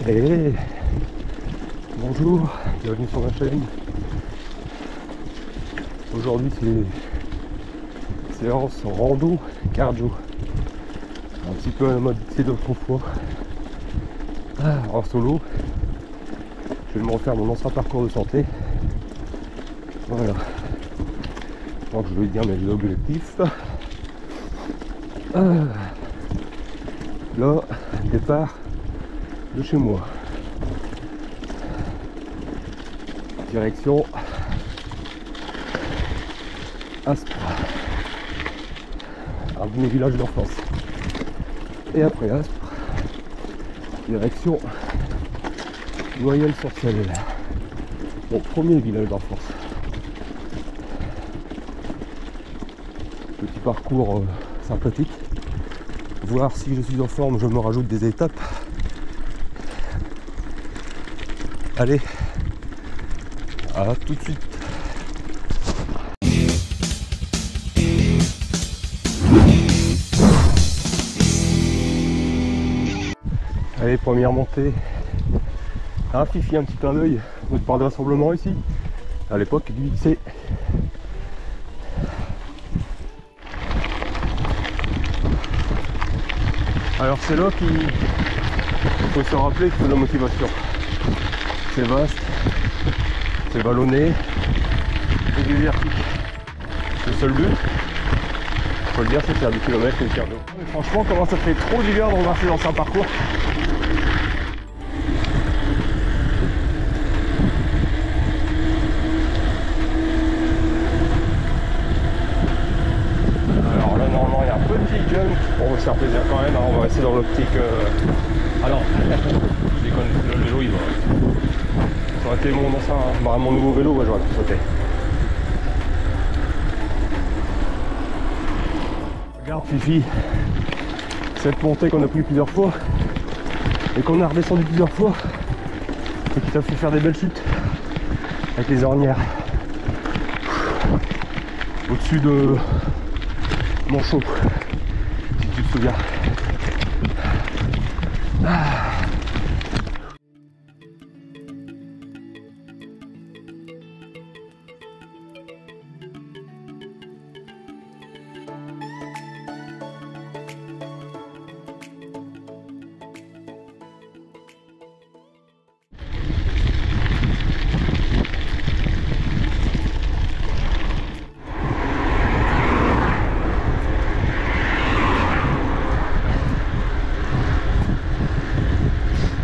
Et bonjour, bienvenue sur ma chaîne. Aujourd'hui c'est séance rando cardio. Un petit peu à la mode d'autrefois. En solo. Je vais me refaire mon ancien parcours de santé. Voilà. Donc je vais dire mes objectifs. Là, départ de chez moi. Direction Aspres, un de mes villages d'enfance. Et après Aspres, direction Noyelles-sur-Celle, mon premier village d'enfance. Petit parcours sympathique. Voir si je suis en forme, je me rajoute des étapes. Allez, à tout de suite. Allez, première montée. Ah, Fifi, un petit clin d'œil. Notre part de rassemblement ici, à l'époque du lycée. Alors c'est là qu'il faut se rappeler que la motivation. C'est vaste, c'est vallonné, c'est désertique. Le seul but, faut le dire, c'est de faire des kilomètres et de faire de l'eau. Franchement, comment ça fait trop d'hiver de remarcher dans un parcours. Alors là, normalement, il y a un petit jump. On va se faire plaisir quand même, hein. On va rester dans l'optique. Alors, je déconne, le vélo il va. Ça aurait été mon ancien, mon nouveau vélo, ouais, j'aurais pu sauter. Regarde Fifi, cette montée qu'on a pris plusieurs fois et qu'on a redescendu plusieurs fois et qui t'a fait faire des belles chutes avec les ornières au-dessus de Manchot, si tu te souviens.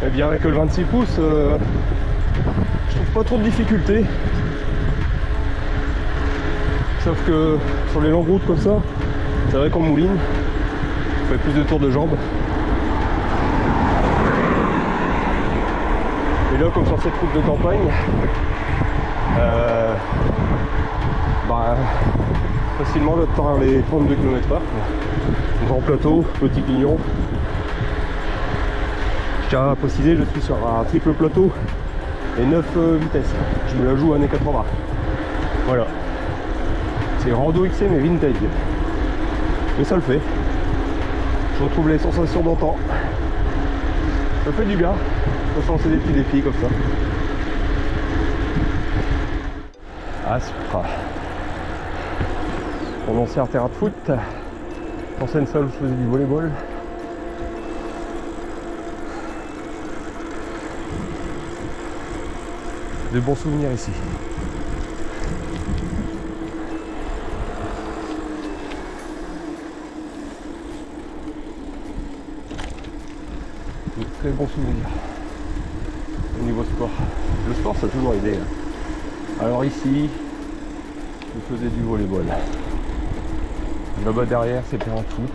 Et bien avec le 26 pouces, je trouve pas trop de difficultés. Sauf que sur les longues routes comme ça, c'est vrai qu'on mouline, on fait plus de tours de jambes. Et là, comme sur cette route de campagne, facilement j'atteins les 32 km/h. Grand plateau, petit pignon. Je tiens à préciser, je suis sur un triple plateau et 9 vitesses. Je me la joue années 80. Voilà. C'est rando XC mais vintage. Mais ça le fait. Je retrouve les sensations d'antan. Ça fait du bien. Faut se lancer des petits défis comme ça. Aspres. Mon ancien terrain de foot. Ancienne salle où je faisais du volleyball. De bons souvenirs ici. De très bons souvenirs au niveau sport. Le sport, ça a toujours aidé. Alors ici, je faisais du volleyball. Là-bas derrière, c'était un foot.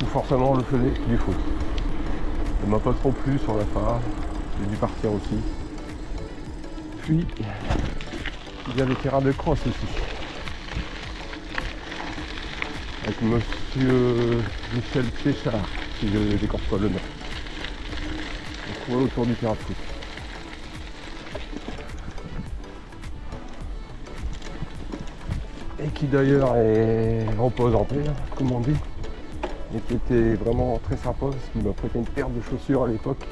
Où forcément, je faisais du foot. Ça m'a pas trop plu sur la fin. J'ai dû partir aussi. Puis, il y a le terrain de cross aussi. Avec monsieur Michel Péchard, si je ne décorte pas le nom. On se voit autour du terrain de foot. Et qui d'ailleurs repose en paix, comme on dit. Et qui était vraiment très sympa parce qu'il m'a prêté une paire de chaussures à l'époque.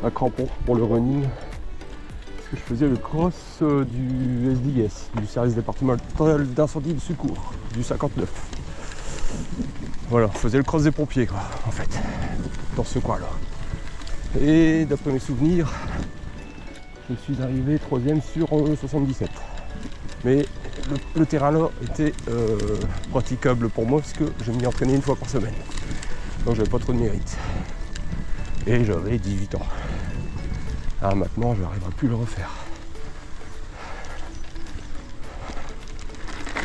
un crampon pour le running. Parce que je faisais le cross du SDS, du service départemental d'incendie de secours, du 59. Voilà, je faisais le cross des pompiers quoi, en fait, dans ce coin là. Et d'après mes souvenirs, je suis arrivé 3ème sur 77. Mais le terrain là était praticable pour moi parce que je m'y entraînais une fois par semaine. Donc j'avais pas trop de mérite. Et j'avais 18 ans. Ah, maintenant je n'arriverai plus à le refaire.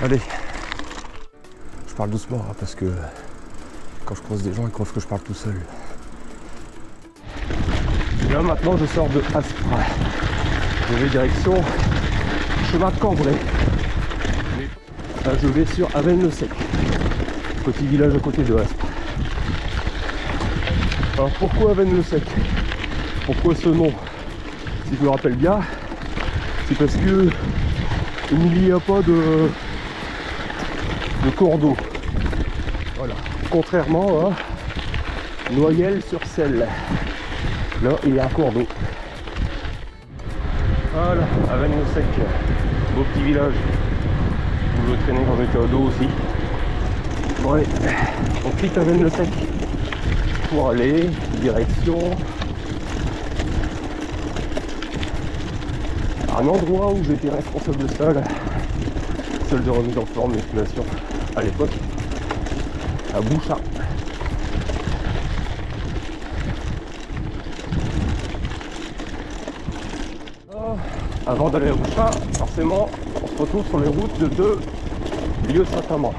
Allez. Je parle doucement hein, parce que quand je croise des gens ils croient que je parle tout seul. Et là maintenant je sors de Aspres. Je vais direction chemin de Cambrai. Là je vais sur Avesnes-le-Sec. Petit village à côté de Aspres. Alors pourquoi Avesnes-le-Sec? Pourquoi ce nom? Si je me rappelle bien, c'est parce que il n'y a pas de cours d'eau. Voilà. Contrairement à Noyelles-sur-Selle. Là, il y a un cours d'eau. Voilà, Avesnes-le-Sec, beau petit village où je traînais quand j'étais ado aussi. Bon allez, on quitte Avesnes-le-Sec pour aller direction un endroit où j'étais responsable de salle de remise en forme musculation à l'époque, à Bouchard. Avant d'aller à Bouchard, forcément, on se retrouve sur les routes de Lieu-Saint-Amand.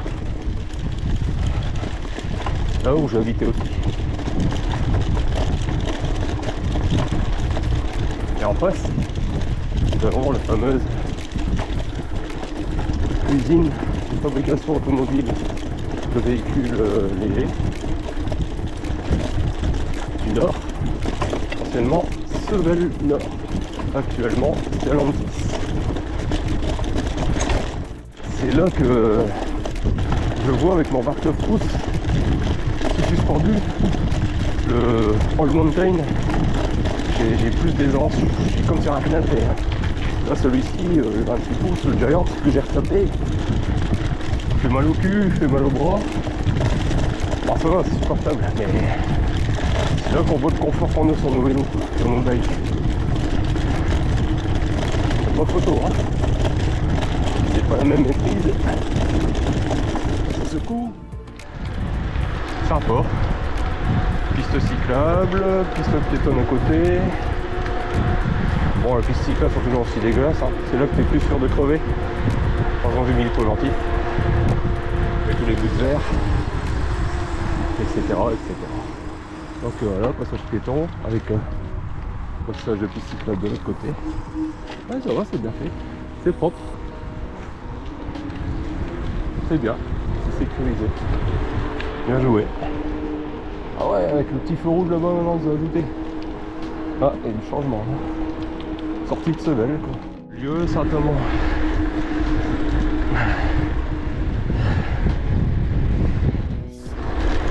Là où j'ai habité aussi. Et en face, nous avons la fameuse usine de fabrication automobile de véhicules légers du Nord, anciennement Sevel Nord. Actuellement, c'est à Lantis. C'est là que je vois avec mon marque-pouce suspendu le All Mountain. J'ai plus d'aisance, je suis comme sur un canapé. Là, celui-ci, le 26 pouces, le Giant que j'ai retapé, fait mal au cul, fait mal au bras. Bon, ça va, c'est supportable, mais c'est là qu'on voit le confort qu'on a sur nos vélos, sur nos bikes. Pas photo, hein. C'est pas la même maîtrise. Ça secoue. Sympa. Piste cyclable, piste piétonne à côté. Bon, les pistes cyclables sont toujours aussi dégueulasses, hein. C'est là que tu es plus sûr de crever. Par exemple, j'ai mis le préventif. Avec tous les bouts de verre, etc., etc. Donc voilà, passage piéton avec passage de piste cyclable de l'autre côté. Ouais, ça va, c'est bien fait. C'est propre. C'est bien. C'est sécurisé. Bien joué. Ah ouais, avec le petit feu rouge là-bas maintenant, vous ajoutez. Ah, et du changement. Sortie de Sevel, quoi. Lieu Saint-Amand.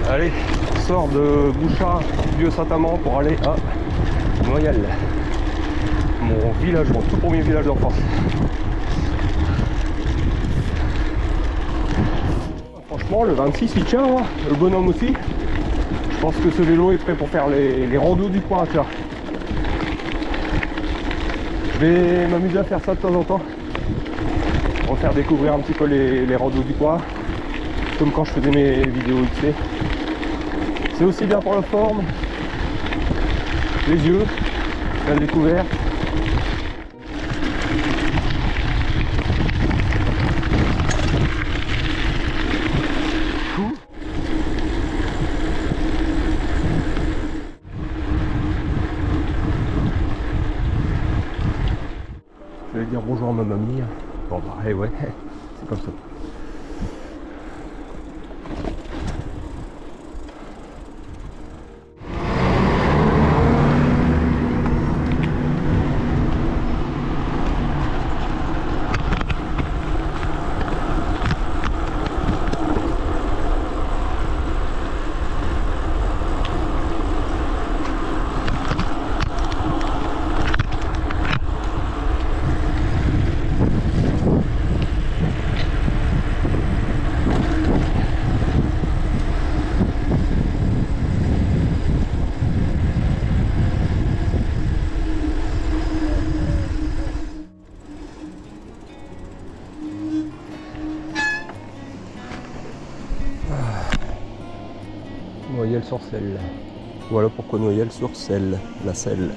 Allez, on sort de Bouchard, Lieu Saint-Amand pour aller à Noyelles. Mon village, mon tout premier village d'enfance. Franchement, le 26 il tient, hein. Le bonhomme aussi. Je pense que ce vélo est prêt pour faire les randos du coin, tu vois. Je vais m'amuser à faire ça de temps en temps. Pour faire découvrir un petit peu les randos du coin. Comme quand je faisais mes vidéos XC. C'est aussi bien pour la forme, les yeux, la découverte. Je vais dire bonjour à ma mamie. Bon bah ouais, c'est comme ça. Noyelles-sur-Celle. Voilà pourquoi Noyelles-sur-Celle, la selle.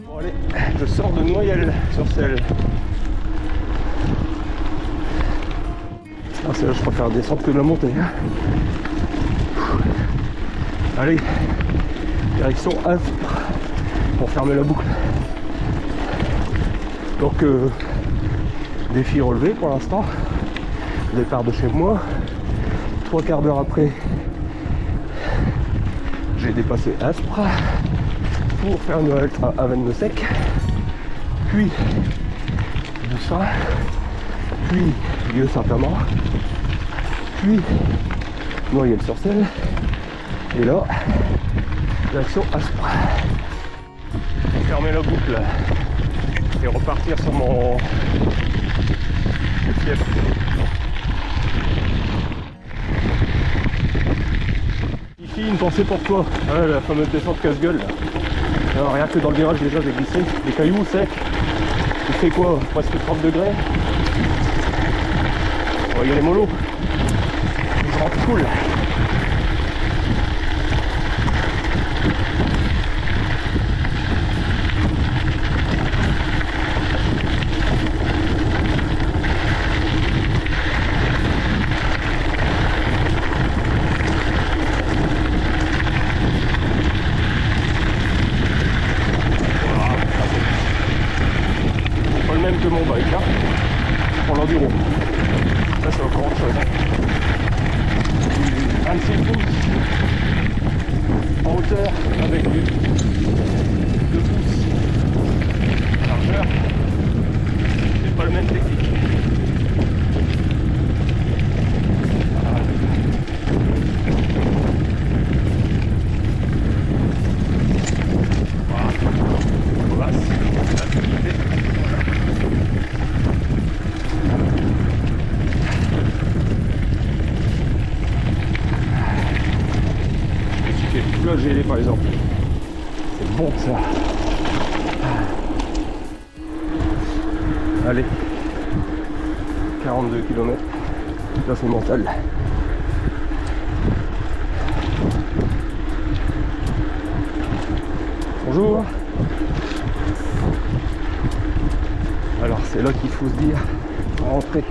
Bon allez, je sors de Noyelles-sur-Celle. Ah, c'est là, je préfère descendre que de la monter. Allez, direction Aspres pour fermer la boucle. Donc, défi relevé pour l'instant. Départ de chez moi. 3 quarts d'heure après, j'ai dépassé Aspres pour faire une halte à Avesnes-le-Sec, puis Boussin, puis Vieux-Saint-Amand, puis Noyelles-sur-Celle, et là, direction Aspres. Pour fermer la boucle et repartir sur mon fief. Ici, une pensée pour toi, ouais, la fameuse descente casse-gueule. Rien que dans le virage déjà j'ai glissé, des cailloux secs, il fait quoi, presque 30 degrés. Oh, il y a les molos, ils rentrent cool. Que mon bike hein, pour l'enduro, ça c'est encore autre chose. 26 pouces en hauteur avec du 2 pouces largeur, c'est pas le même technique. Gelé par exemple, c'est bon ça. Allez, 42 km, là c'est mental. Bonjour. Alors c'est là qu'il faut se dire, rentrer.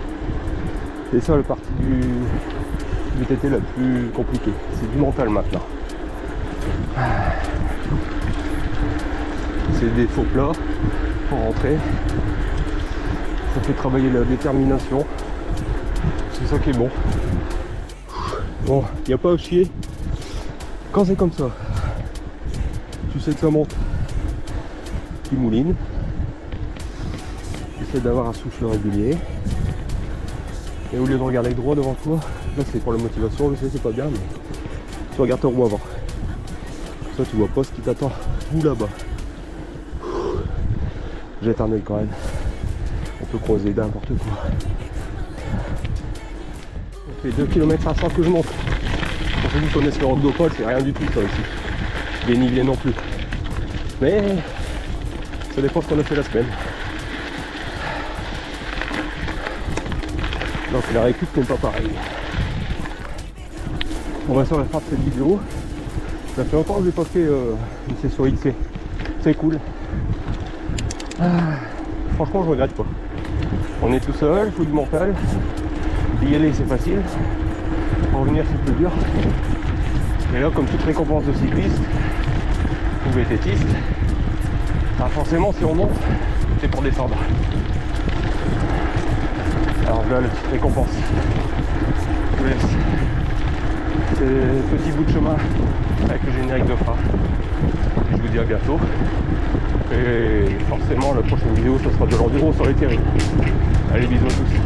C'est ça le parti du TT le plus compliqué, c'est du mental maintenant. C'est des faux plats pour rentrer, ça fait travailler la détermination, c'est ça qui est bon. Bon, il n'y a pas à chier quand c'est comme ça. Tu sais que ça monte, qui mouline, essaie d'avoir un souffle régulier, et au lieu de regarder droit devant toi, là c'est pour la motivation, je sais c'est pas bien, mais tu regardes ton roue avant. Ça tu vois pas ce qui t'attend tout là-bas. Jette un œil quand même. On peut croiser n'importe quoi. Ça fait 2 km 500 que je monte. Pour ceux qui connaissent le Rodopole, c'est rien du tout ça ici. Dénivelé non plus. Mais ça dépend ce qu'on a fait la semaine. Donc la récup n'est pas pareil. On va sur la fin de cette vidéo. Ça fait longtemps que j'ai pas fait une session XC. C'est cool. Franchement je regrette pas. On est tout seul, il faut du mental. Y aller c'est facile. Revenir c'est plus dur. Et là comme toute récompense de cycliste ou vététiste, forcément si on monte, c'est pour descendre. Alors là la petite récompense. Je vous laisse. C'est petit bout de chemin avec le générique de frein. Je vous dis à bientôt. Et forcément la prochaine vidéo ce sera de l'enduro sur les terrains. Allez bisous à tous.